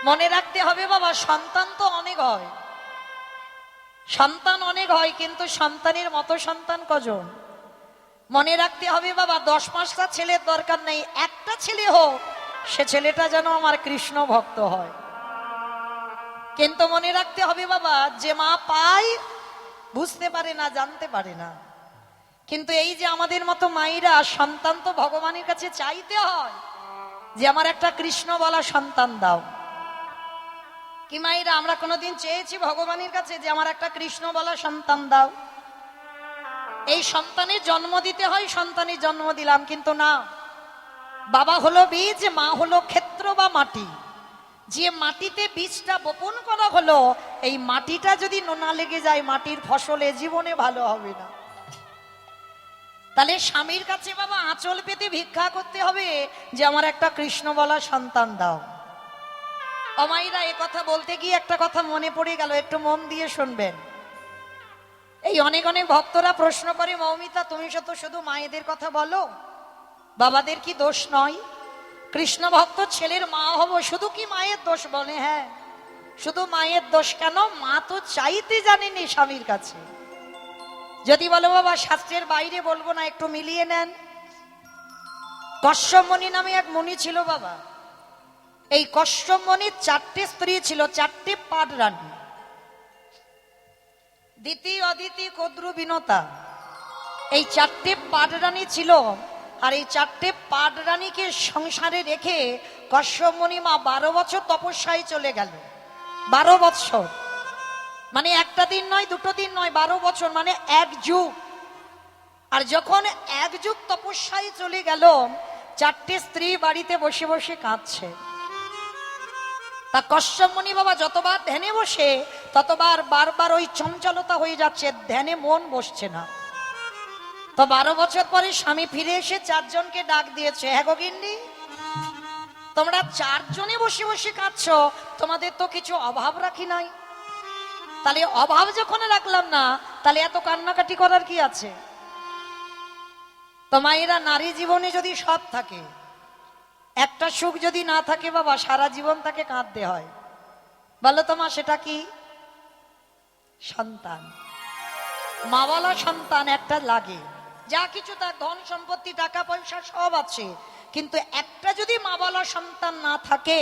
মনে রাখতে হবে বাবা, সন্তান তো অনেক হয়, সন্তান অনেক হয়, কিন্তু সন্তানের মতো সন্তান কজন? মনে রাখতে হবে বাবা, 10-5টা ছেলের দরকার নেই, একটা ছেলে হোক, সে ছেলেটা যেন আমার কৃষ্ণ ভক্ত হয়। কিন্তু মনে রাখতে হবে বাবা, যে মা পায় বুঝতে পারে না, জানতে পারে না, কিন্তু এই যে আমাদের মতো মায়েরা সন্তান তো ভগবানের কাছে চাইতে হয় যে আমার একটা কৃষ্ণ বলা সন্তান দাও। কি মায়েরা আমরা কোনোদিন চেয়েছি ভগবানের কাছে যে আমার একটা কৃষ্ণ বলা সন্তান দাও? এই সন্তানের জন্ম দিতে হয়, সন্তানের জন্ম দিলাম, কিন্তু না, বাবা হলো বীজ, মা হলো ক্ষেত্র বা মাটি। যে মাটিতে বীজটা বপন করা হলো, এই মাটিটা যদি নোনা লেগে যায়, মাটির ফসলে জীবনে ভালো হবে না। তাহলে স্বামীর কাছে বাবা আঁচল পেতে ভিক্ষা করতে হবে যে আমার একটা কৃষ্ণ বলা সন্তান দাও। অমাইরা এ কথা বলতে গিয়ে একটা কথা মনে পড়ে গেল, একটু মন দিয়ে শুনবেন। এই অনেক অনেক ভক্তরা প্রশ্ন করে, মৌমিতা তুমি তো শুধু মায়েদের কথা বলো, বাবাদের কি দোষ নয়? কৃষ্ণ ভক্ত ছেলের মা হব, শুধু কি মায়ের দোষ? বলে হ্যাঁ, শুধু মায়ের দোষ কেন? মা তো চাইতে জানেনি স্বামীর কাছে। যদি বলো বাবা শাস্ত্রের বাইরে বলবো না, একটু মিলিয়ে নেন। কশ্যপ মুনি নামে এক মুনি ছিল বাবা। এই কশ্যপ মুনির 4টে স্ত্রী ছিল, 4টে পাড রানী, দিতি, অদিতি, কদ্রু, বিনতা। এই 4টে পাড রানী ছিল। আর এই 4টে পাড রানীকে সংসারে রেখে কশ্যপ মুনি মা 12 বছর তপস্যায় চলে গেল। 12 বছর মানে একটা দিন নয়, দুটো দিন নয়, 12 বছর মানে 1 যুগ। আর যখন 1 যুগ তপস্যায় চলে গেল, 4টে স্ত্রী বাড়িতে বসে বসে কাঁদছে। তা কশ্যপ মুনি বাবা যতবার ধ্যানে বসে, ততবার বারবার ওই চঞ্চলতা হয়ে যাচ্ছে, ধ্যানে মন বসছে না। তো 12 বছর পরে স্বামী ফিরে এসে 4 জনকে ডাক দিয়েছে, হ্যাঁ গো গিন্নি, তোমরা 4 জনে বসে বসে কাঁদছো, তোমাদের তো কিছু অভাব রাখি নাই। তাহলে অভাব যখন রাখলাম না, তাহলে এত কান্নাকাটি করার কি আছে? তো মায়েরা, নারী জীবনে যদি সব থাকে, একটা সুখ যদি না থাকে বাবা, সারা জীবন তাকে কাঁদতে হয়। বলো তো মা, সেটা কি? সন্তান। মা বলা সন্তান একটা লাগে। যা কিছু তার ধন সম্পত্তি টাকা পয়সা সব আছে, কিন্তু একটা যদি মা বলা সন্তান না থাকে,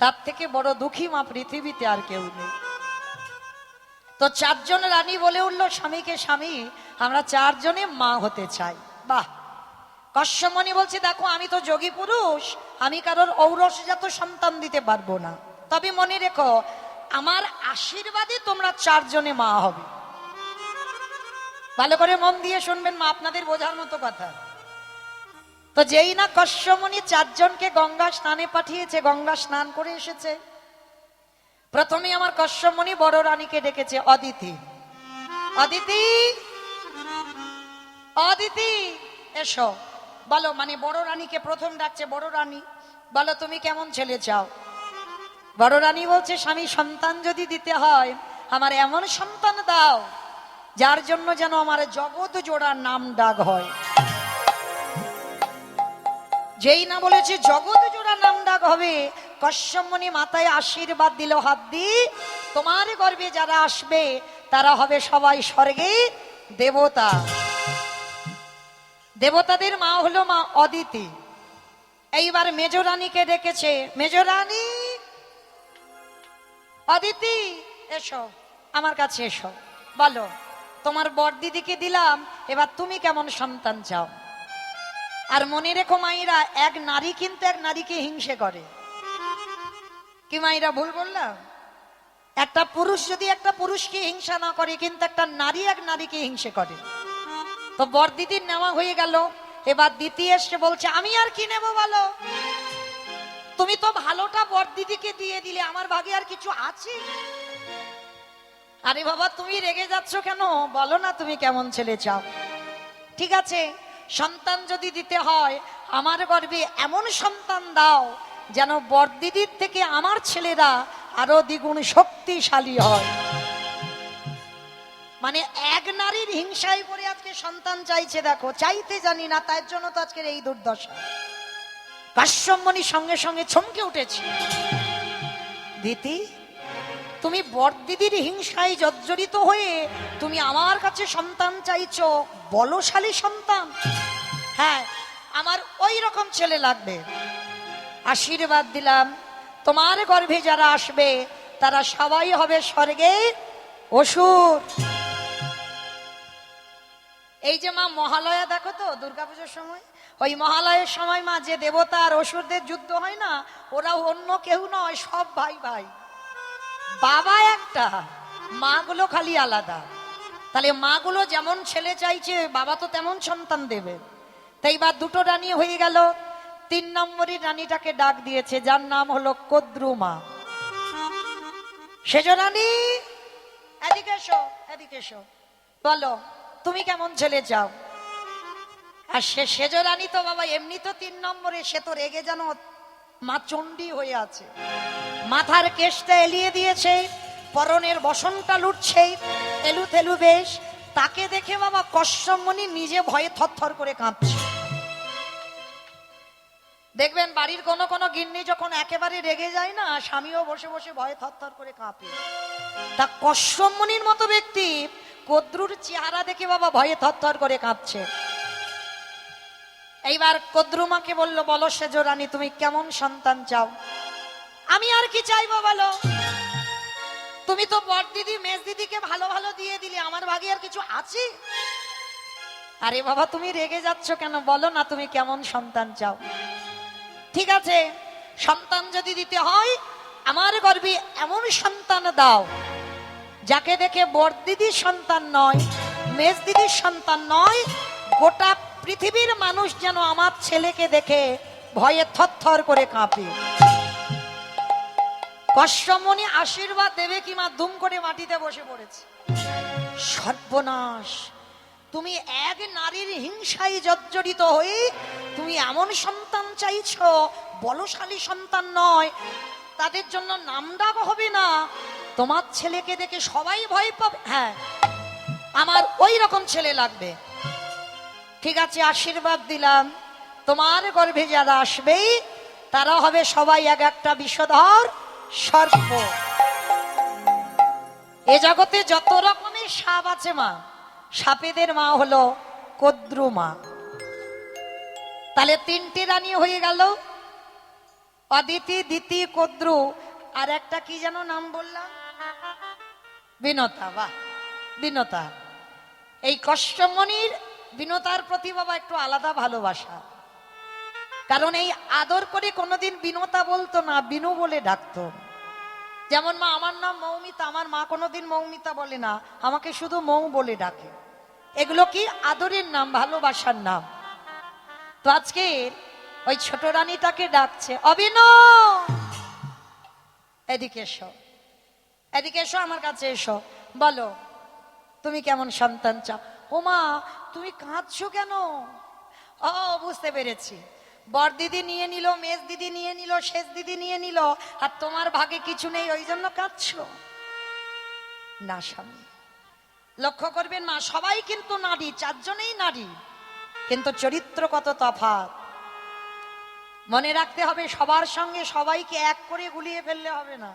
তার থেকে বড় দুঃখী মা পৃথিবীতে আর কেউ নেই। তো 4 জন রানী বলে উঠলো স্বামীকে, স্বামী আমরা 4 জনে মা হতে চাই। বাহ! কশ্যপ মুনি বলছে, দেখো আমি তো যোগী পুরুষ, আমি কারোর ঔরসজাত সন্তান দিতে পারবো না, তবে মনে রেখো আমার আশীর্বাদে তোমরা 4 জনে মা হবে। ভালো করে মন দিয়ে শুনবেন মা, আপনাদের বোঝার মতো কথা। তো যেই না কশ্যপ মুনি 4 জনকে গঙ্গা স্নানে পাঠিয়েছে, গঙ্গা স্নান করে এসেছে, প্রথমে আমার কশ্যপ মুনি বড় রানীকে ডেকেছে, অদিতি, অদিতি, অদিতি এসো। বলো, মানে বড় রানীকে প্রথম ডাকছে, বড় রানী বলো তুমি কেমন ছেলে চাও? বড় রানী বলছে, স্বামী সন্তান যদি দিতে হয়, আমার এমন সন্তান দাও যার জন্য যেন আমার জগৎ জোড়া নাম ডাক হয়। যেই না বলেছে জগৎ জোড়া নাম ডাক হবে, কশ্যপ মুনি মাথায় আশীর্বাদ দিল, হাত দিয়ে, তোমার গর্ভে যারা আসবে তারা হবে সবাই স্বর্গে দেবতা। দেবতাদের মা হলো মা অদিতি। এইবার মেজ রানীকে ডেকেছে, মেজ রানী, অদিতি এসো, আমার কাছে এসো, বলো তোমার বড় দিদিকে দিলাম, এবার তুমি কেমন সন্তান চাও? আর মনে রেখো মাইরা, এক নারী কিন্তু এক নারীকে হিংসে করে। কি মাইরা ভুল বললাম? একটা পুরুষ যদি একটা পুরুষকে হিংসা না করে, কিন্তু একটা নারী এক নারীকে হিংসে করে। তো বড় দিদির নেওয়া হয়ে গেল, এবার দিদি এসে বলছে, আমি আর কি নেবো বলো, তুমি তো ভালোটা বড় দিদিকে দিয়ে দিলে, আমার ভাগে আর কিছু আছে? আরে বাবা তুমি রেগে যাচ্ছ কেন? বলো না তুমি কেমন ছেলে চাও। ঠিক আছে, সন্তান যদি দিতে হয়, আমার গর্ভে এমন সন্তান দাও যেন বড় দিদির থেকে আমার ছেলেরা আরো দ্বিগুণ শক্তিশালী হয়। মানে এক নারীর হিংসায় পড়ে আজকে সন্তান চাইছে, দেখো চাইতে জানি না, তার জন্য তো আজকের এই দুর্দশা। কশ্যপ মুনি সঙ্গে সঙ্গে চমকে উঠেছে, দিতি, তুমি বড়দিদির হিংসায় জর্জরিত হয়ে তুমি আমার কাছে সন্তান চাইছো, বলশালী সন্তান। হ্যাঁ, আমার ওই রকম ছেলে লাগবে। আশীর্বাদ দিলাম, তোমার গর্ভে যারা আসবে তারা সবাই হবে স্বর্গের অসুর। এই যে মা মহালয়া দেখো তো দুর্গাপূজার সময়, ওই মহালয়ের সময় মা যে দেবতা আর অসুরদের যুদ্ধ হয় না, ওরা অন্য কেউ নয়, সব ভাই ভাই, বাবা একটা, মাগুলো খালি আলাদা। তাহলে মাগুলো যেমন ছেলে চাইছে বাবা তো তেমন সন্তান দেবে। তাই বা দুটো রানী হয়ে গেল। 3 নম্বরই রানীটাকে ডাক দিয়েছে, যার নাম হলো কদ্রুমা। সেজ রানী, এদিকে এসো, এদিকে এসো, বলো তুমি কেমন ছেলে চাও? আর সেজ রানী তো বাবা এমনি তো 3 নম্বরে, সে তো রেগে যেন মা চণ্ডী হয়ে আছে। মাথার কেশটা এলিয়ে দিয়েছে, পরনের বসনটা লুটছে, এলু থেলু বেশ। তাকে দেখে বাবা কশ্যপমণি নিজে ভয়ে থরথর করে কাঁপছে। দেখবেন বাড়ির কোনো কোনো গিন্নি যখন একেবারে রেগে যায় না, স্বামীও বসে বসে ভয়ে থরথর করে কাঁপে। তা কশ্যপমণির মতো ব্যক্তি কদ্রুর চেহারা দেখে বাবা ভয়ে থরথর করে কাঁপছে। এইবার কদ্রুমাকে বললো, বলো সেজ রানী তুমি কেমন সন্তান চাও? আমি আর কি চাইবো বলো, তুমি তো বড় দিদি মেজ দিদিকে ভালো ভালো দিয়ে দিলে, আমার ভাগে আর কিছু আছে? আরে বাবা তুমি রেগে যাচ্ছ কেন, বলো না তুমি কেমন সন্তান চাও। ঠিক আছে, সন্তান যদি দিতে হয় আমার গর্ভে এমন সন্তান দাও যাকে দেখে বড় দিদির সন্তান নয়, মেজ দিদির সন্তান নয়, গোটা পৃথিবীর মানুষ যেন আমার ছেলেকে দেখে ভয়ে থরথর করে কাঁপে। কশ্যপমণি আশীর্বাদ দেবে কি মা, দুম করে মাটিতে বসে পড়েছে। সর্বনাশ, তুমি এক নারীর হিংসায় জর্জরিত হয়ে তুমি এমন সন্তান চাইছো, বলশালী সন্তান নয়, তাদের জন্য নাম ডাক হবে না, তোমার ছেলেকে দেখে সবাই ভয় পাবে। হ্যাঁ, আমার ওই রকম ছেলে লাগবে। ঠিক আছে, আশীর্বাদ দিলাম, তোমার গর্ভে যারা আসবে তারা হবে সবাই এক একটা বিষধর সর্প। এ জগতে যত রকমের সাপ আছে মা, সাপেদের মা হলো কদ্রুমা। তাহলে 3টে রানী হয়ে গেল, অদিতি, দিতি, কদ্রু, আর একটা কি যেন নাম বললাম, বিনতা। বাহ, বিনতা। এই কশ্যপমণির বিনতার প্রতি বাবা একটু আলাদা ভালোবাসা, কারণ এই আদর করে কোনোদিন বিনতা বলতো না, বিনু বলে ডাকতো। যেমন মা, আমার নাম মৌমিতা, আমার মা কোনোদিন মৌমিতা বলে না, আমাকে শুধু মৌ বলে ডাকে। এগুলো কি আদরের নাম, ভালোবাসার নাম। তো আজকে ওই ছোট রানীটাকে ডাকছে, অবিন এদিকে এসো, এদিকে এসো, আমার কাছে এসো, বলো তুমি কেমন সন্তান চাও? ও মা তুমি কাঁদছো কেন? ও বুঝতে পেরেছি, বড় দিদি নিয়ে নিল, মেজ দিদি নিয়ে নিল, শেষ দিদি নিয়ে নিল, আর তোমার ভাগে কিছু নেই, ওই জন্য কাঁদছো। না স্বামী, লক্ষ্য করবেন মা, সবাই কিন্তু নারী, 4 জনেই নারী, কিন্তু চরিত্র কত তফাৎ। মনে রাখতে হবে, সবার সঙ্গে সবাইকে এক করে গুলিয়ে ফেললে হবে না।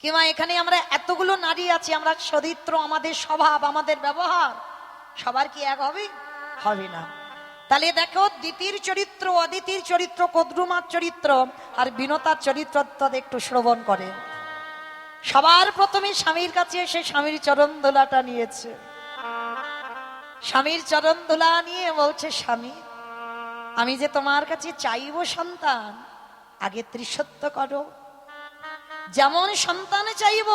কিংবা এখানে আমরা এতগুলো নারী আছি, আমরা চরিত্র, আমাদের স্বভাব, আমাদের ব্যবহার সবার কি এক হবে? হবে না। তাহলে দেখো, দিতির চরিত্র, অদিতির চরিত্র, কদ্রুমার চরিত্র আর বিনতার চরিত্র একটু শ্রবণ করে। সবার প্রথমে স্বামীর কাছে এসে স্বামীর চরণ ধুলাটা নিয়েছে। স্বামীর চরণ ধুলা নিয়ে বলছে, স্বামী আমি যে তোমার কাছে চাইব সন্তান, আগে ত্রিসত্য করো। যেমন সন্তান চাইব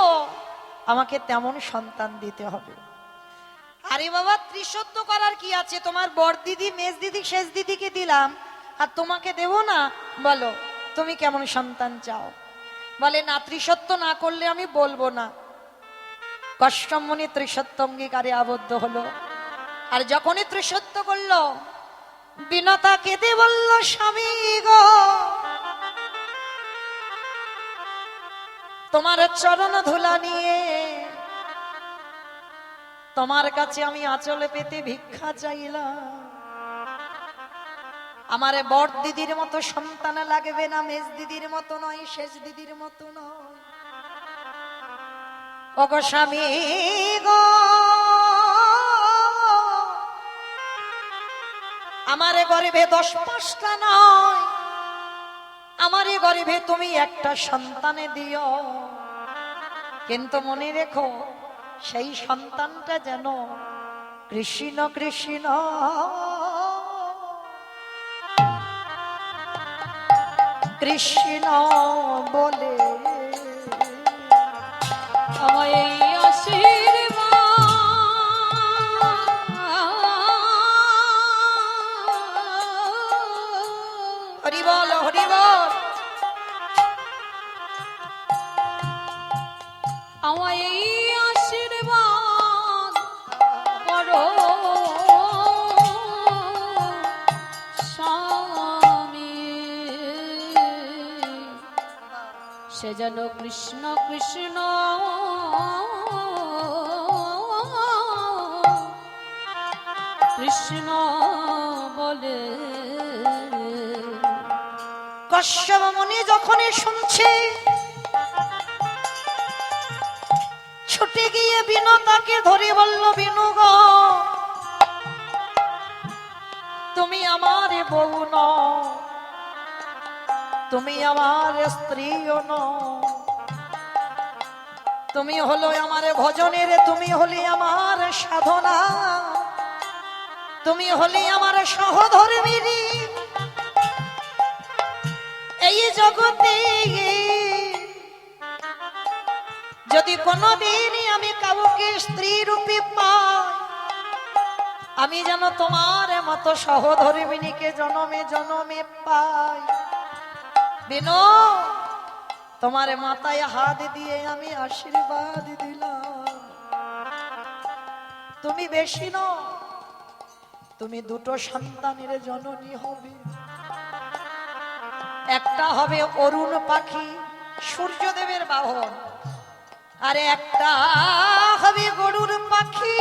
আমাকে তেমন সন্তান দিতে হবে। আরে বাবা, ত্রিসত্য করার কি আছে? তোমার বড় দিদি, মেজ দিদি, শেষ দিদিকে দিলাম, আর তোমাকে দেব না? বলো তুমি কেমন সন্তান চাও? বলে না, ত্রিসত্য না করলে আমি বলবো না। কশ্যপমণি ত্রিসত্য অঙ্গীকারে আবদ্ধ হলো। আর যখনই ত্রিসত্য করলো, বিনতা কেঁদে বলল, স্বামী গো তোমার চরণ ধুলা নিয়ে তোমার কাছে আমি আঁচলে পেতে ভিক্ষা চাইলাম। আমার বড় দিদির মতো সন্তান লাগবে না, মেজ দিদির মতো নয়, শেষ দিদির মতো নয়। ওগো স্বামী গো, আমার গর্ভে 10-5টা নয়, আমার গর্ভে তুমি একটা সন্তানে দিও, কিন্তু মনে রেখো সেই সন্তানটা যেন কৃষ্ণ কৃষ্ণ কৃষ্ণ বলে। আমায় এই আশীর্বাদ হরি বল হরি বল। আমায় এই আশীর্বাদ করো স্বামী, সে যেন কৃষ্ণ কৃষ্ণ কৃষ্ণ বলে। কশ্যপ মুনি যখনই শুনছে, ছুটে গিয়ে বিনতাকে ধরে বলল, বিনু গো, তুমি আমার বউ নও, তুমি আমার স্ত্রীও নও, তুমি হলো আমার ভজনের, তুমি হলে আমার সাধনা, তুমি হলে আমার সহধর্মিনী। এই জগতে যদি কোনোদিন আমি কাউকে স্ত্রী রূপে পাই, আমি যেন তোমার মতো সহধর্মিনীকে জনমে জনমে পাই। বিনো, তোমার মাথায় হাত দিয়ে আমি আশীর্বাদ দিলাম, তুমি বেশি নও, তুমি 2টো সন্তানের জননী হবে। একটা হবে অরুণ পাখি, সূর্যদেবের বাহন, আর একটা হবে গরুর পাখি।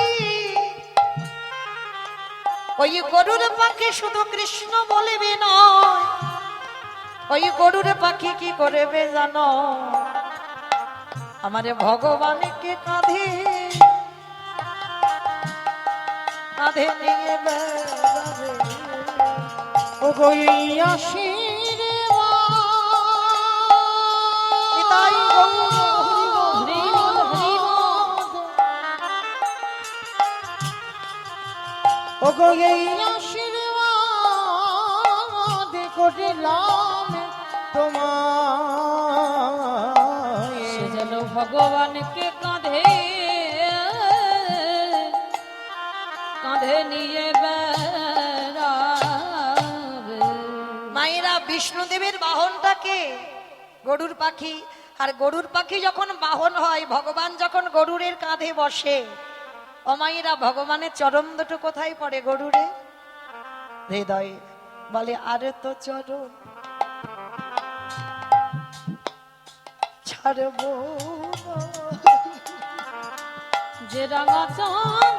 ওই গরুর পাখি শুধু কৃষ্ণ বলবে নয়, ওই গরুর পাখি কি করবে জানো? আমারে ভগবানকে কাঁধে কাঁধে নিয়ে বেড়াবে। ও গো এই আশীর্বাদ, তাই হরি বল হরি বল। ও গো এই আশীর্বাদ করিলাম তোমায়, সে যেন ভগবানকে কাঁধে কাঁধে নিয়ে বেড়াবে। মায়েরা বিষ্ণুদেবের বাহনটাকে গরুর পাখি, আর গরুর পাখি যখন বাহন হয়, ভগবান যখন গরুরের কাঁধে বসে, ও মায়েরা ভগবানের চরণ দুটো কোথায় পড়ে? গরুরে হৃদয়ে। বলে আরে তো চরণ ছাড়বো না, যে রাঙা চরণ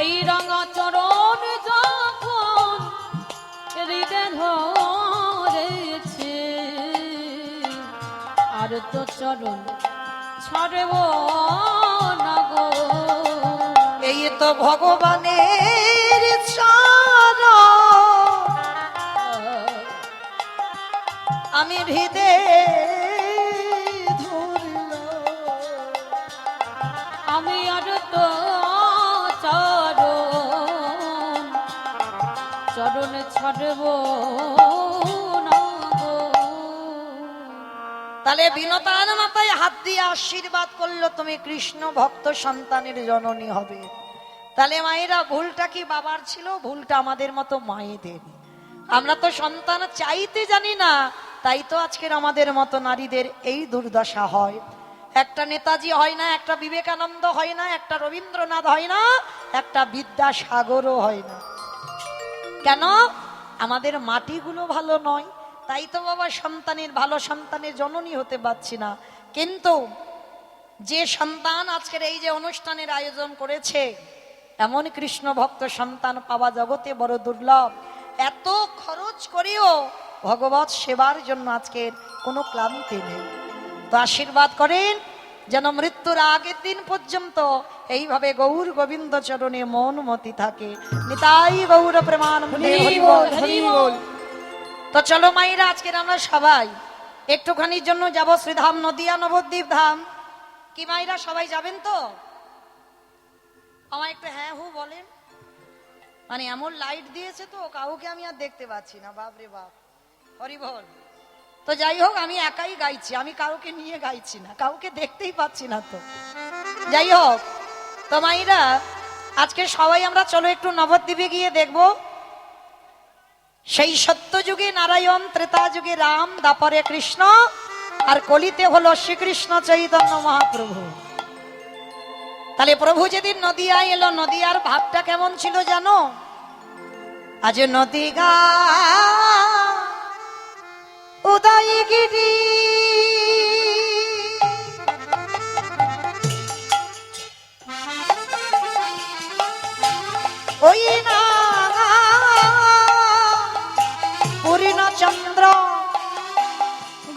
এই রাঙা চরণ যখন হৃদয় ধরেছে, আর তো চরণ ছাড়ব না গো। এই তো ভগবানের চরণ আমি হৃদয়ে ধরলাম, আমি আর তো চরণ চরণ ছাড়ব না গো। তাহলে বিনতার মাথায় হাত দিয়ে আশীর্বাদ করলো, তুমি কৃষ্ণ ভক্ত সন্তানের জননী হবে। তাহলে মায়েরা, ভুলটা কি বাবার ছিল? ভুলটা আমাদের মতো মায়েদের। আমরা তো সন্তান চাইতে জানি না, তাই তো আজকের আমাদের মতো নারীদের এই দুর্দশা হয়। একটা নেতাজি হয় না, একটা বিবেকানন্দ হয় না, একটা রবীন্দ্রনাথ হয় না, একটা বিদ্যাসাগরও হয় না। কেন? আমাদের মাটিগুলো ভালো নয়, তাই তো বাবা সন্তানের ভালো সন্তানের জননী হতে পারছি না। কিন্তু যে সন্তান আজকের এই যে অনুষ্ঠানের আয়োজন করেছে, এমন কৃষ্ণ ভক্ত সন্তান পাওয়া জগতে বড় দুর্লভ। এত খরচ করেও ভগবত সেবার জন্য আজকের কোনো ক্লান্তি নেই। তো আশীর্বাদ করেন যেন মৃত্যুর আগের দিন পর্যন্ত এইভাবে গৌর গোবিন্দ চরণে মন মতি থাকে। নিতাই গৌর প্রেমানন্দে হরি বল, হরি বল। তো চলো মাইরা, আজকের আমরা সবাই একটুখানির জন্য যাব শ্রীধাম নদিয়া নবদ্বীপ ধাম। কি মাইরা সবাই যাবেন তো? আমার একটু হ্যাঁ হু বলেন। মানে এমন লাইট দিয়েছে তো কাউকে আমি আর দেখতে পাচ্ছি না, বাপরে বাপ, হরি বল। তো যাই হোক, আমি একাই গাইছি, আমি কাউকে নিয়ে গাইছি না, কাউকে দেখতেই পাচ্ছি না। তো যাই হোক, তো মাইরা আজকে সবাই আমরা চলো একটু নবদ্বীপে গিয়ে দেখব সেই সত্য যুগে নারায়ণ, ত্রেতা যুগে রাম, দাপরে কৃষ্ণ, আর কলিতে হলো শ্রীকৃষ্ণ চৈতন্য মহাপ্রভু। তাহলে প্রভু যেদিন নদিয়ায় এলো, নদিয়ার ভাবটা কেমন ছিল জানো? আজ নদী গা উদয়গিরি ওই না পূর্ণচন্দ্র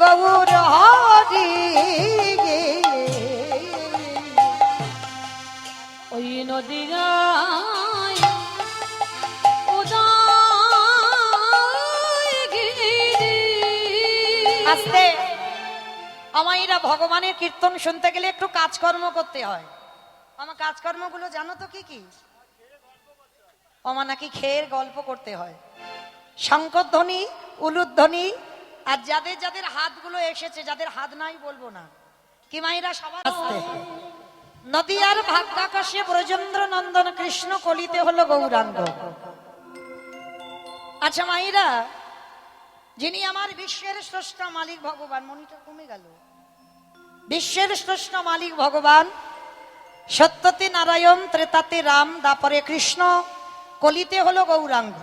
গৌর হরি, ওই নদীরায় উদয়গিরি। আস্তে আমাইরা ভগবানের কীর্তন শুনতে গেলে একটু কাজকর্ম করতে হয়। আমার কাজকর্মগুলো জানো তো কি কি? আমার নাকি খেয়ের গল্প করতে হয়, শঙ্করধ্বনি, উলুধ্বনি, আর যাদের যাদের হাতগুলো এসেছে, যাদের হাত নাই বলবো না, কি মাইরা সবার আস্তে। নদিয়ার ভাগ্যাকাশে ব্রজেন্দ্র নন্দন কৃষ্ণ, কলিতে হলো গৌরাঙ্গ। আচ্ছা মাইরা, যিনি আমার বিশ্বের স্রষ্টা মালিক ভগবান, মনিটা কমে গেল, বিশ্বের স্রষ্টা মালিক ভগবান, সত্যতে নারায়ণ, ত্রেতাতে রাম, দাপরে কৃষ্ণ, কলিতে হলো গৌরাঙ্গ।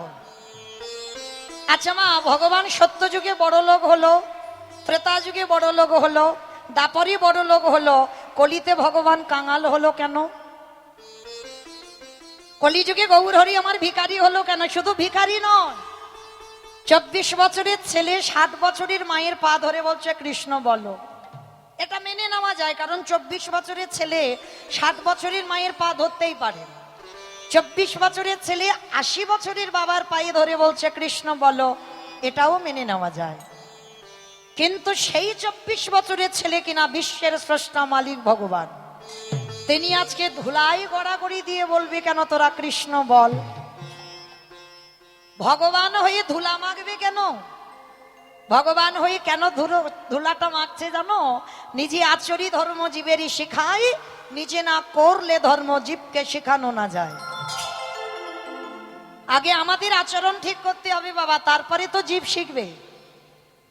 আচ্ছা মা, ভগবান সত্য যুগে বড় লোক হলো, ত্রেতা যুগে বড় লোক হলো, দাপরে বড় লোক হলো, কলিতে ভগবান কাঙাল হলো কেন? কলিযুগে গৌর হরি আমার ভিখারি হলো কেন? শুধু ভিখারি নয়, 24 বছরের ছেলে 7 বছরের মায়ের পা ধরে বলছে কৃষ্ণ বলো। এটা মেনে নেওয়া যায়, কারণ 24 বছরের ছেলে 7 বছরের মায়ের পা ধরতেই পারে। 24 বছরের ছেলে 80 বছরের বাবার পায়ে ধরে বলছে কৃষ্ণ বলো, এটাও মেনে নেওয়া যায়। কিন্তু সেই 24 বছরের ছেলে কিনা বিশ্বের স্রষ্টা মালিক ভগবান, তিনি আজকে ধুলাই গড়াগড়ি দিয়ে বলবে কেন তোরা কৃষ্ণ বল? ভগবান হয়ে ধুলা মাখবে কেন? ভগবান হয়ে কেন ধুলাটা মাখছে জানো? নিজে আচরি ধর্ম জীবেরই শিখায়, নিজে না করলে ধর্ম জীবকে শেখানো না যায়। আগে আমাদের আচরণ ঠিক করতে হবে বাবা, তারপরে তো জীব শিখবে।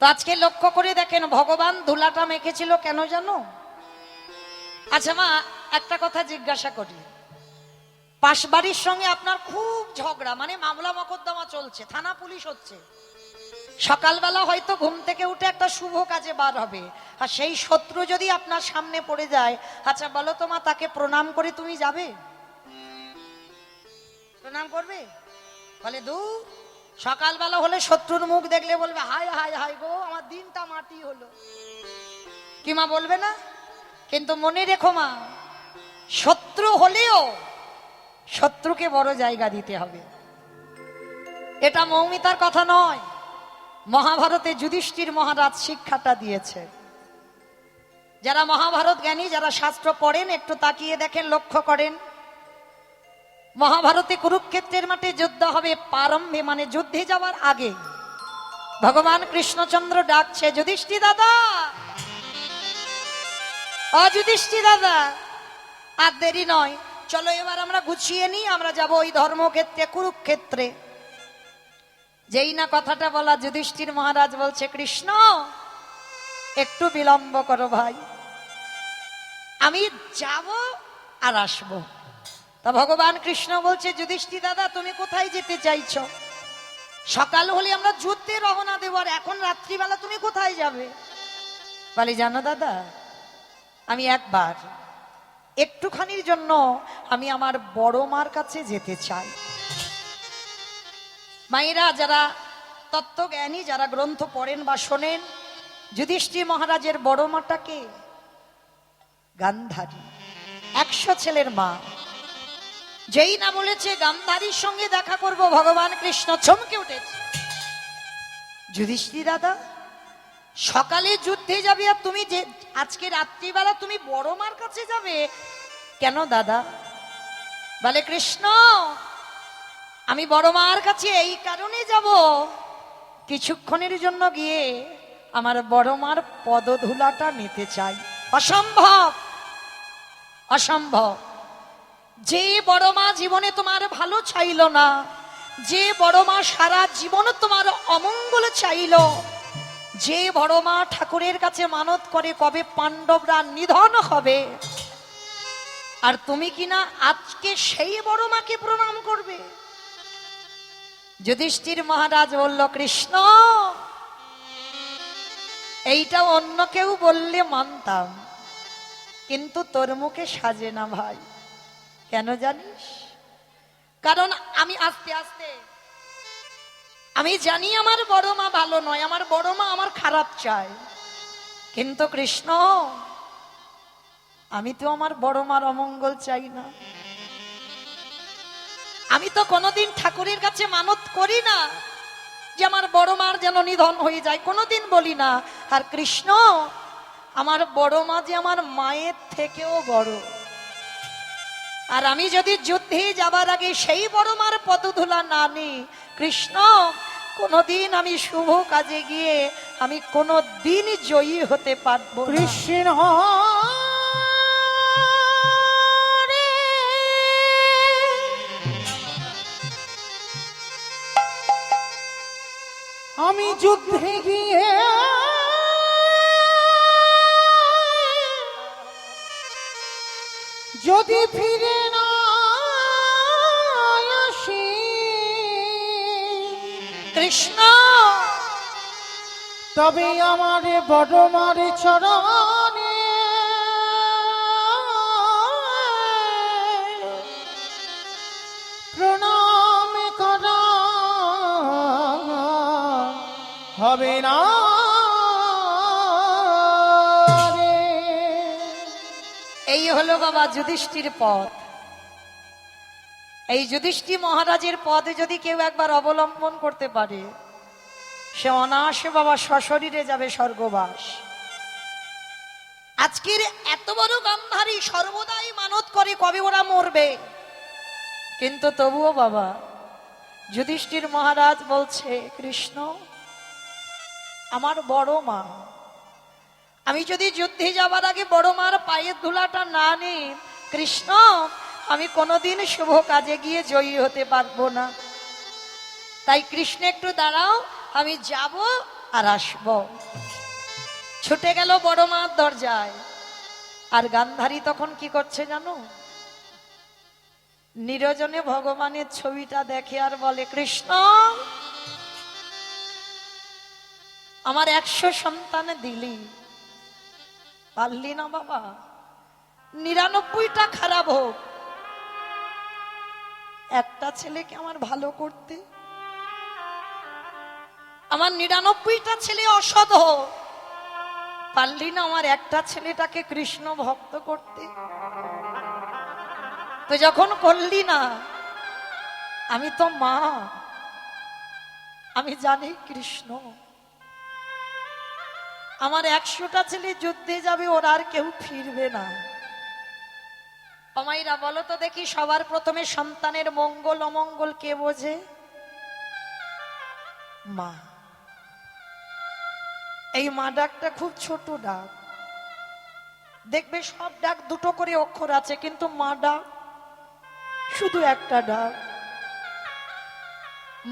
তো আজকে লক্ষ্য করে দেখেন, ভগবান ধুলাটা মেখেছিল কেন জানো? আচ্ছা মা, একটা কথা জিজ্ঞাসা করি, পাশবাড়ির সঙ্গে আপনার খুব ঝগড়া, মানে মামলা মকদ্দমা চলছে, থানা পুলিশ হচ্ছে, সকালবেলা হয়তো ঘুম থেকে উঠে একটা শুভ কাজে বার হবে, আর সেই শত্রু যদি আপনার সামনে পড়ে যায়, আচ্ছা বলো তো মা, তাকে প্রণাম করে তুমি যাবে? প্রণাম করবে? বলে দু সকালবেলা হলে শত্রুর মুখ দেখলে বলবে হায় হায় হায় গো, আমার দিনটা মাটি হলো, কি মা বলবে না? কিন্তু মনে রেখো মা, শত্রু হলেও শত্রুকে বড় জায়গা দিতে হবে। এটা মৌমিতার কথা নয়, মহাভারতে যুধিষ্ঠির মহারাজ শিক্ষাটা দিয়েছে। যারা মহাভারত জ্ঞানী, যারা শাস্ত্র পড়েন, একটু তাকিয়ে দেখেন, লক্ষ্য করেন, মহাভারতে কুরুক্ষেত্রের মাঠে যুদ্ধ হবে, প্রারম্ভে মানে যুদ্ধে যাওয়ার আগে ভগবান কৃষ্ণচন্দ্র ডাকছে, যুধিষ্ঠির দাদা, অযুধিষ্ঠির দাদা, আর দেরি নয়, চলো এবার আমরা গুছিয়ে নিই, আমরা যাব ওই ধর্মক্ষেত্রে, কুরুক্ষেত্রে। যেই না কথাটা বলা, যুধিষ্ঠির মহারাজ বলছে কৃষ্ণ একটু বিলম্ব করো ভাই, আমি যাব আর আসবো। তা ভগবান কৃষ্ণ বলছে, যুধিষ্ঠির দাদা তুমি কোথায় যেতে চাইছো? সকাল হলে আমরা যুদ্ধে রওনা দেব, আর এখন রাত্রিবেলা তুমি কোথায় যাবে? বলে জানো দাদা, আমি একবার একটুখানির জন্য আমি আমার বড় মার কাছে যেতে চাই। মায়েরা, যারা তত্ত্বজ্ঞানী, যারা গ্রন্থ পড়েন বা শোনেন, যুধিষ্ঠির মহারাজের বড় মাটাকে গান্ধারী, 100 ছেলের মা। যেই না বলেছে গান্ধারীর সঙ্গে দেখা করব, ভগবান কৃষ্ণ চমকে উঠেছে। যুধিষ্ঠির দাদা, সকালে যুদ্ধে যাবে আর তুমি যে আজকে রাত্রিবেলা তুমি বড় মার কাছে যাবে কেন দাদা? বলে কৃষ্ণ, আমি বড় মার কাছে এই কারণে যাব, কিছুক্ষণের জন্য গিয়ে আমার বড় মার পদধূলাটা নিতে চাই। অসম্ভব, অসম্ভব। যে বড় মা জীবনে তোমার ভালো চাইল না, যে বড় মা সারা জীবন তোমার অমঙ্গল চাইল, যে বড় মা ঠাকুরের কাছে মানত করে কবে পাণ্ডবরা নিধন হবে, আর তুমি কিনা আজকে সেই বড় মাকে প্রণাম করবে? যুধিষ্ঠির মহারাজ বলল, কৃষ্ণ, এইটা অন্য কেউ বললে মানতাম, কিন্তু তোর মুখে সাজে না ভাই। কেন জানিস? কারণ আমি আস্তে আস্তে আমি জানি আমার বড় মা ভালো নয়, আমার বড় মা আমার খারাপ চায়, কিন্তু কৃষ্ণ, আমি তো আমার বড় মার অমঙ্গল চাই না। আমি তো কোনোদিন ঠাকুরের কাছে মানত করি না যে আমার বড় মার যেন নিধন হয়ে যায়, কোনোদিন বলি না। আর কৃষ্ণ, আমার বড় মা যে আমার মায়ের থেকেও বড়, আর আমি যদি যুদ্ধে যাবার আগে সেই বড় মার পদধূলা না নিই, কৃষ্ণ, কোনোদিন আমি শুভ কাজে গিয়ে আমি কোনোদিন জয়ী হতে পারবো না। কৃষ্ণ আমি যুদ্ধে গিয়ে যদি ফিরে না আসি, কৃষ্ণ, তবে আমার বড় মার চরণে প্রণাম করা হবে না রে। এই হলো বাবা যুধিষ্ঠির পথ। এই যুধিষ্ঠির মহারাজের পথে যদি কেউ একবার অবলম্বন করতে পারে, সে অনায়াসে বাবা সশরীরে যাবে স্বর্গবাস। আজকের এত বড় গান্ধারী সর্বদাই মানত করে কবে ওরা মরবে, কিন্তু তবুও বাবা যুধিষ্ঠির মহারাজ বলছে, কৃষ্ণ, আমার বড় মা, আমি যদি যুদ্ধে যাবার আগে বড় মার পায়ের ধুলাটা না নিই, কৃষ্ণ, আমি কোনোদিন শুভ কাজে গিয়ে জয়ী হতে পারবো না। তাই কৃষ্ণ একটু দাঁড়াও, আমি যাব আর আসব। ছুটে গেল বড় মার দরজায়। আর গান্ধারী তখন কি করছে জানো? নিরজনে ভগবানের ছবিটা দেখে আর বলে, কৃষ্ণ, আমার 100 সন্তান দিলি, পারলি না বাবা, 99টা খারাপ হোক, একটা ছেলেকে আমার ভালো করতে, আমার 99টা ছেলে অসৎ হোক, পারলি না আমার একটা ছেলেটাকে কৃষ্ণ ভক্ত করতে? তো যখন করলি না, আমি তো মা, আমি জানি কৃষ্ণ, আমার 100টা ছেলে যুদ্ধে যাবে, ওর আর কেউ ফিরবে না। অমাইরা বলো তো দেখি, সবার প্রথমে সন্তানের মঙ্গল অমঙ্গল কে বোঝে? মা। এই মা ডাকটা খুব ছোট ডাক, দেখবে সব ডাক দুটো করে অক্ষর আছে, কিন্তু মা ডাক শুধু একটা ডাক।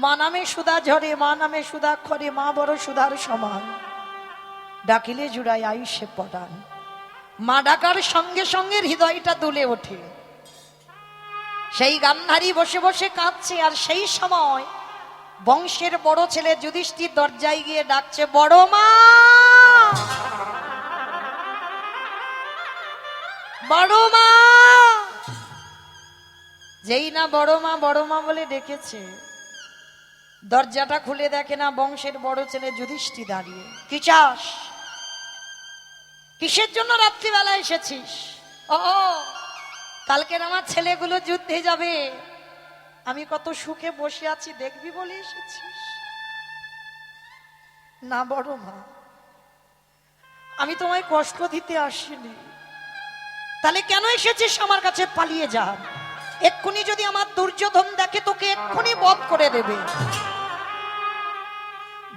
মা নামে সুধা ঝরে, মা নামে সুধাক্ষরে, মা বড় সুধার সমান, ডাকিলে জুড়াই আয়ুষে পড়ান। মা ডাকার সঙ্গে সঙ্গে হৃদয়টা দুলে ওঠে। সেই গান্ধারী বসে বসে কাঁদছে, আর সেই সময় বংশের বড় ছেলে যুধিষ্ঠির দরজায় গিয়ে ডাকছে, বড় মা, বড় মা। যেই না বড় মা বলে ডেকেছে, দরজাটা খুলে দেখে না বংশের বড় ছেলে যুধিষ্ঠির দাঁড়িয়ে। কি চাস? কিসের জন্য রাত্রিবেলা এসেছিস? ও, কালকের আমার ছেলেগুলো যুদ্ধে যাবে, আমি কত সুখে বসে আছি দেখবি বলে এসেছিস? না বড় মা, আমি তোমায় কষ্ট দিতে আসিনি। তাহলে কেন এসেছিস আমার কাছে? পালিয়ে যা, এক্ষুনি যদি আমার দুর্যোধন দেখে তোকে এক্ষুনি বধ করে দেবে।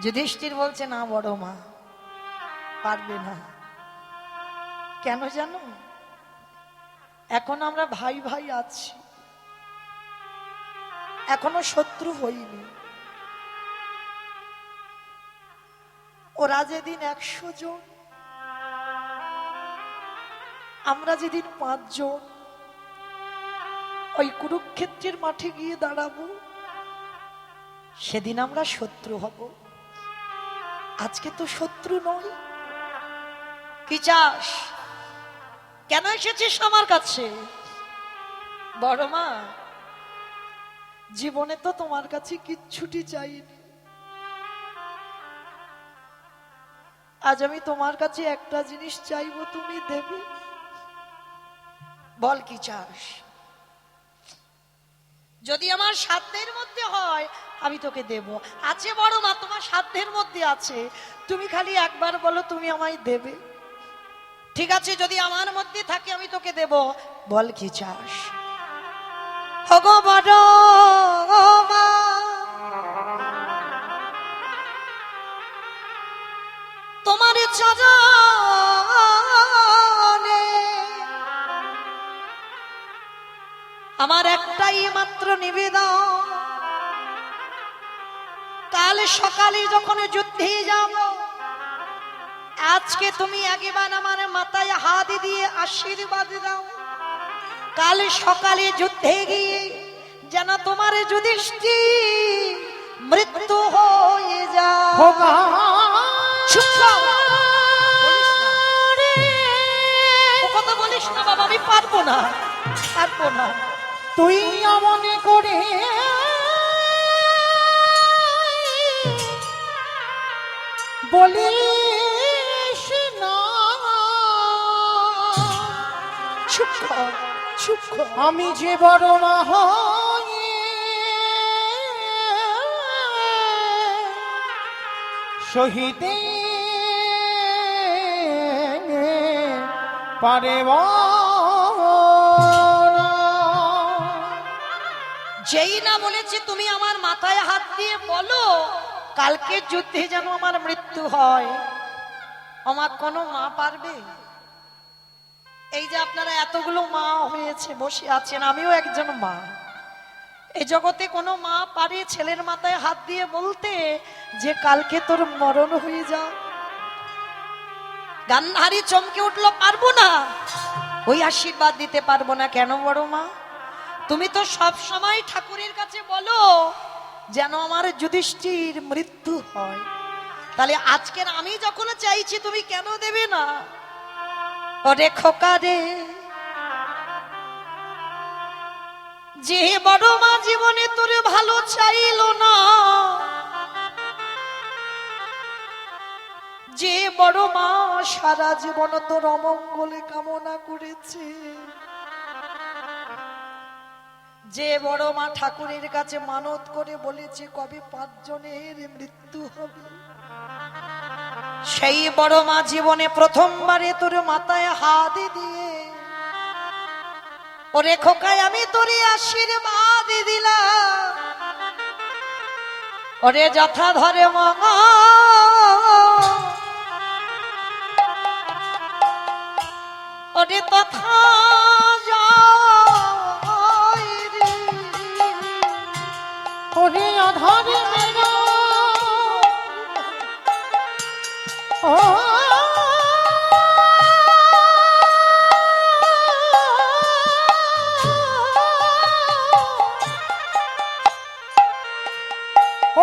যুধিষ্ঠির বলছে, না বড় মা, পারবে না। কেন জানো? এখন আমরা ভাই ভাই আছি, এখনো শত্রু হইনি। ওরা যেদিন 100 জন, আমরা যেদিন 5 জন ওই কুরুক্ষেত্রের মাঠে গিয়ে দাঁড়াবো, সেদিন আমরা শত্রু হব। আজকে তো শত্রু নই। কি চাস? কেন এসেছিস আমার কাছে? বড় মা, জীবনে তো তোমার কাছে কিচ্ছুটি চাইনি, আজ আমি তোমার কাছে একটা জিনিস চাইবো, তুমি দেবে। বল কি চাস? যদি আমার সাধ্যের মধ্যে হয় আমি তোকে দেব। আছে বড় মা, তোমার সাধ্যের মধ্যে আছে, তুমি খালি একবার বলো তুমি আমায় দেবে। ঠিক আছে, যদি আমার মধ্যে থাকে আমি তোকে দেব। বল কি চাস? হগো বড় মা, তোমার চরণে আমার একটাই মাত্র নিবেদন, কাল সকালে যখন যুদ্ধে যাব, আজকে তুমি একবার আমার মাথায় হাত দিয়ে আশীর্বাদ দাও। কাল সকালে যুদ্ধে গিয়ে যেন তোমার যুধিষ্ঠির মৃত্যু হয়ে যায়। চুপ কর, বলিস না। ও কথা বলিস না বাবা, আমি পারবো না, পারবো না। তুই মনে করে বলিস না, চুপ কর, চুপ কর। আমি যে বড় মা হই, শহীদে পারে না। যেই না বলেছি তুমি আমার মাথায় হাত দিয়ে বলো কালকে যুদ্ধে যেন আমার মৃত্যু হয়, আমার কোনো মা পারবে? এই যে আপনারা এতগুলো মা হয়েছে বসে আছেন, আমিও একজন মা। এই জগতে কোনো মা পারে ছেলের মাথায় হাত দিয়ে বলতে যে কালকে তোর মরণ হয়ে যাও? গান্ধারী চমকে উঠলো, পারবো না, ওই আশীর্বাদ দিতে পারবো না। কেন বড় মা? তুমি তো সব সময় ঠাকুরের কাছে বলো যেন আমার যুধিষ্ঠির মৃত্যু হয়, তাহলে আজকের আমি যখন চাইছি তুমি কেন দেবে না? ওরে খোকা রে, যে বড় মা জীবনে তোর ভালো চাইলো না, যে বড় মা সারা জীবন তোর অমঙ্গলে কামনা করেছে, যে বড় মা ঠাকুরের কাছে মানত করে বলেছে কবে 5 জনের মৃত্যু হবে, সেই বড় মা জীবনে প্রথমবারে তোর মাথায় হাত দিয়ে ওরে খোকায় আমি তোরে আশীর্বাদ দিলাম, ওরে যথা ধরে মা ওরে তথা যায় রে, ওরে আধারে মেরা ও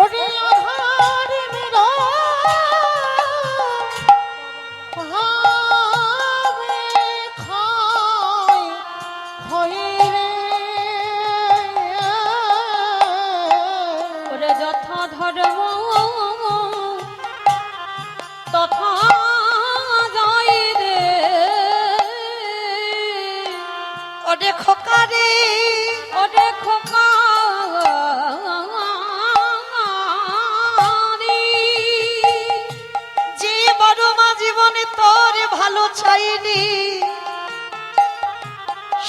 ওরে আধারে মেরা ভাবে খা ধর্ম তথা যাই রে ওরে খোকারে ওরে খোকা যে বড় মা জীবনে তোর ভালো চাইনি,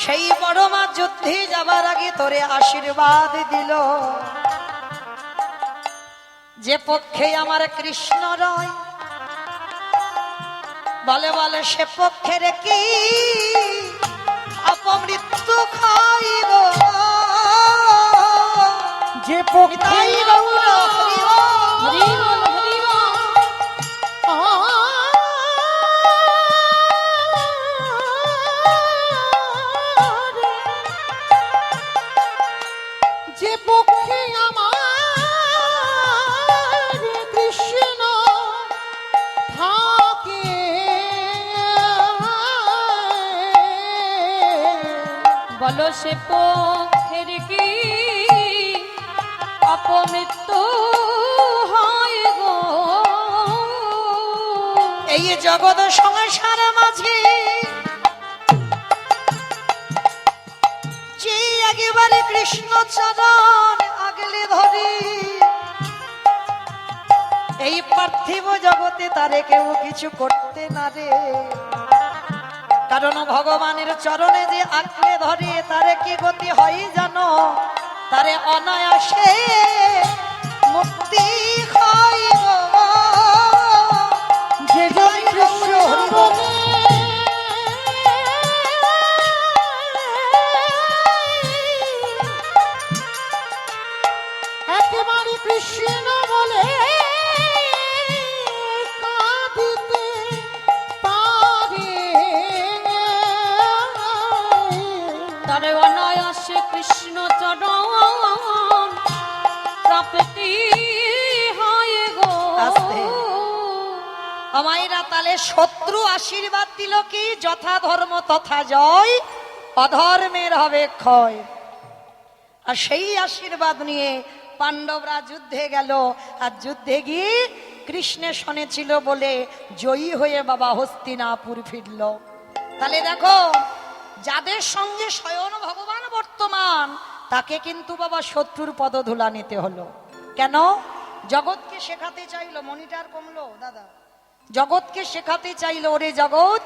সেই বড় মা যুদ্ধে যাবার আগে তোরে আশীর্বাদ দিল, যে পক্ষে আমার কৃষ্ণ রয় বলে বলে সে পক্ষের কি অপমৃত্যু খাইব। যে পক্ষে তাই গৌর হরি বল। হরি বল হরি বল যে পক্ষে আমার কৃষ্ণ থাকে বলো সে পক্ষের কি অপমৃত্যু হয় গো। এই জগৎ সংসার মাঝে যে একেবারে কৃষ্ণ চরণ আগলে ধরি, এই পার্থিব জগতে তারে কেউ কিছু করতে না রে, কারণ ভগবানের চরণে যে আঁকড়ে ধরে তারে কি গতি হয় জানো, তারে অনায়াসে মুক্তি খাইব। যে জন কৃষ্ণ বলে একেবারে কৃষ্ণ বলে কাঁদিতে পারে, তারে অনায়াসে কৃষ্ণ চরণ প্রাপ্তি হয় গো। আস্তে। আমায়রা তালে শত্রু আশীর্বাদ দিল কি যথা ধর্ম তথা জয়, অধর্মের হবে ক্ষয়। আর সেই আশীর্বাদ নিয়ে পাণ্ডবরা যুদ্ধে গেল, আর যুদ্ধে গিয়ে কৃষ্ণের শনে ছিল বলে জয়ী হয়ে বাবা হস্তিনাপুর ফিরল। তাহলে দেখো, যাদের সঙ্গে স্বয়ং ভগবান বর্তমান তাকে কিন্তু বাবা শত্রুর পদধূলা নিতে হলো। কেন? জগৎকে শেখাতে চাইলো, মনিটার কমলো দাদা, জগৎকে শেখাতে চাইলো ওরে জগৎ